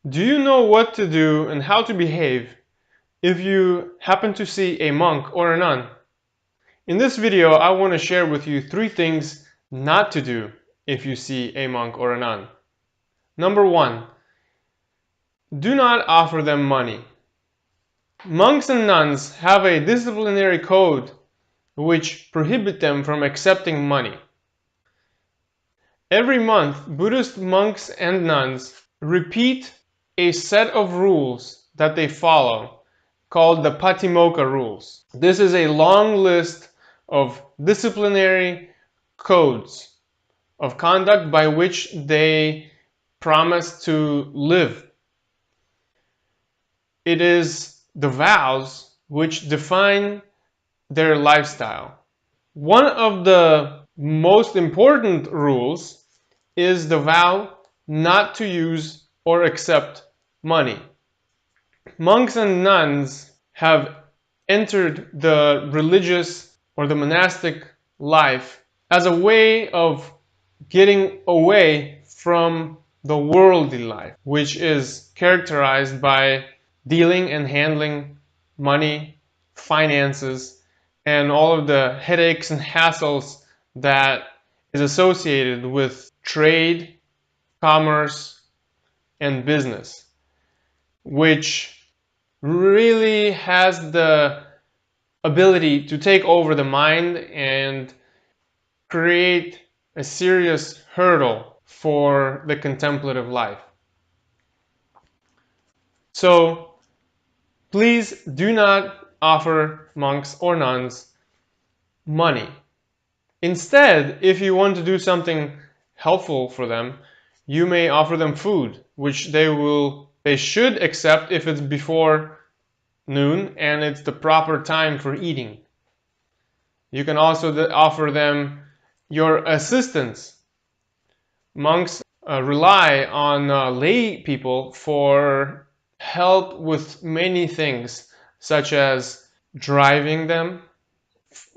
Do you know what to do and how to behave if you happen to see a monk or a nun? In this video, I want to share with you 3 things not to do if you see a monk or a nun. Number 1, do not offer them money. Monks and nuns have a disciplinary code which prohibit them from accepting money. Every month, Buddhist monks and nuns repeat a set of rules that they follow, called the Patimokkha rules. This is a long list of disciplinary codes of conduct by which they promise to live. It is the vows which define their lifestyle. One of the most important rules is the vow not to use or accept money. Monks and nuns have entered the religious or the monastic life as a way of getting away from the worldly life, which is characterized by dealing and handling money, finances, and all of the headaches and hassles that is associated with trade, commerce, and business, which really has the ability to take over the mind and create a serious hurdle for the contemplative life. So please do not offer monks or nuns money. Instead, if you want to do something helpful for them, you may offer them food, which they should accept if it's before noon and it's the proper time for eating. You can also offer them your assistance. Monks rely on lay people for help with many things, such as driving them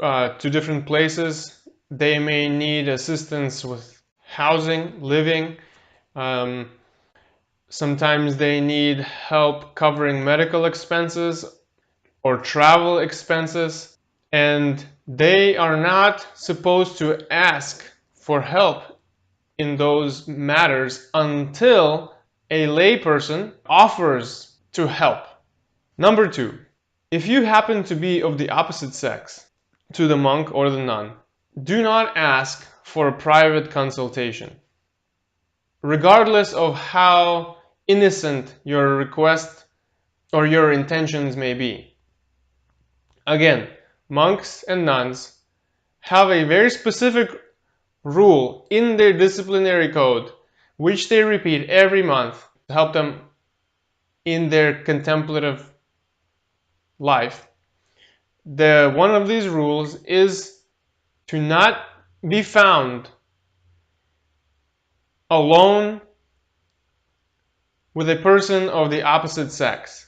to different places. They may need assistance with housing, living. Sometimes they need help covering medical expenses or travel expenses, and they are not supposed to ask for help in those matters until a layperson offers to help. Number 2, if you happen to be of the opposite sex to the monk or the nun, do not ask for a private consultation. Regardless of how innocent your request or your intentions may be. Again, monks and nuns have a very specific rule in their disciplinary code, which they repeat every month to help them in their contemplative life. One of these rules is to not be found alone with a person of the opposite sex.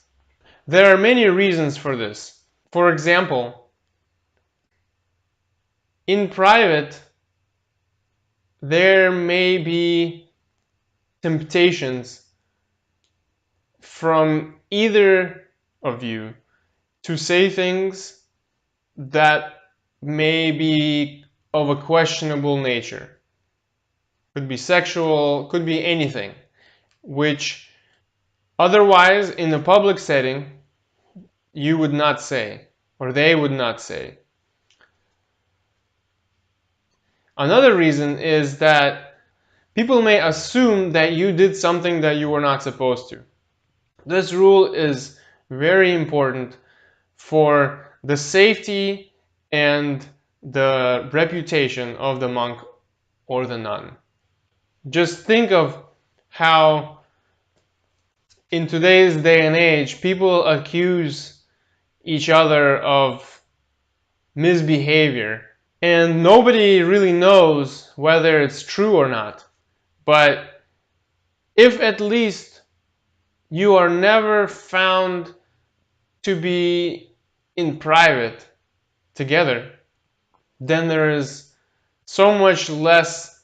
There are many reasons for this. For example, in private, there may be temptations from either of you to say things that may be of a questionable nature. Could be sexual, could be anything, which otherwise in a public setting you would not say, or they would not say. Another reason is that people may assume that you did something that you were not supposed to. This rule is very important for the safety and the reputation of the monk or the nun. Just think of how in today's day and age people accuse each other of misbehavior, and nobody really knows whether it's true or not. But if at least you are never found to be in private together, then there is so much less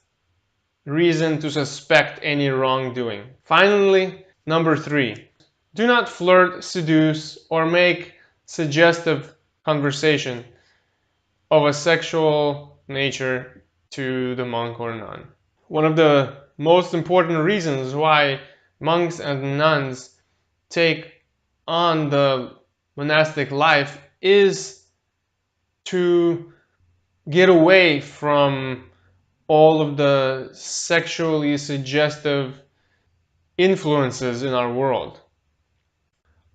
reason to suspect any wrongdoing. Finally, Number 3, do not flirt, seduce, or make suggestive conversation of a sexual nature to the monk or nun. One of the most important reasons why monks and nuns take on the monastic life is to get away from all of the sexually suggestive influences in our world,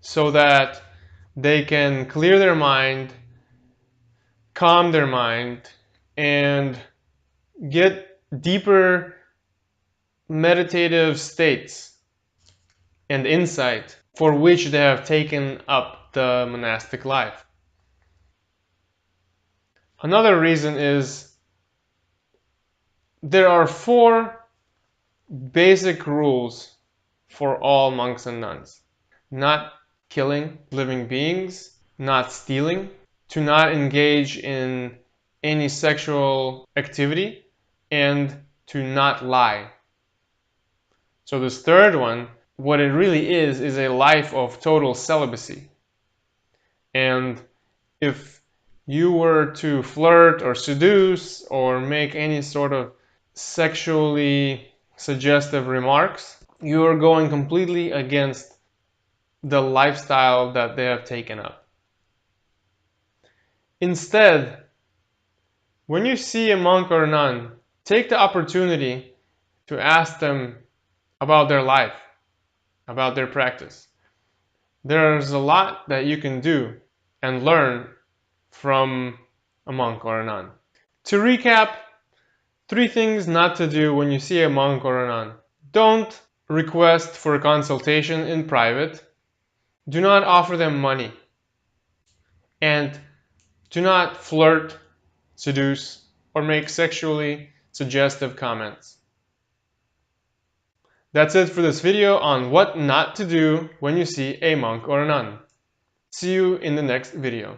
so that they can clear their mind, calm their mind, and get deeper meditative states and insight for which they have taken up the monastic life. Another reason is there are 4 basic rules for all monks and nuns: not killing living beings, not stealing, to not engage in any sexual activity, and to not lie. So this third one, what it really is a life of total celibacy. And if you were to flirt or seduce or make any sort of sexually suggestive remarks, you are going completely against the lifestyle that they have taken up. Instead, when you see a monk or a nun, take the opportunity to ask them about their life, about their practice. There's a lot that you can do and learn from a monk or a nun. To recap, 3 things not to do when you see a monk or a nun. Don't request for a consultation in private. Do not offer them money. And do not flirt, seduce, or make sexually suggestive comments. That's it for this video on what not to do when you see a monk or a nun. See you in the next video.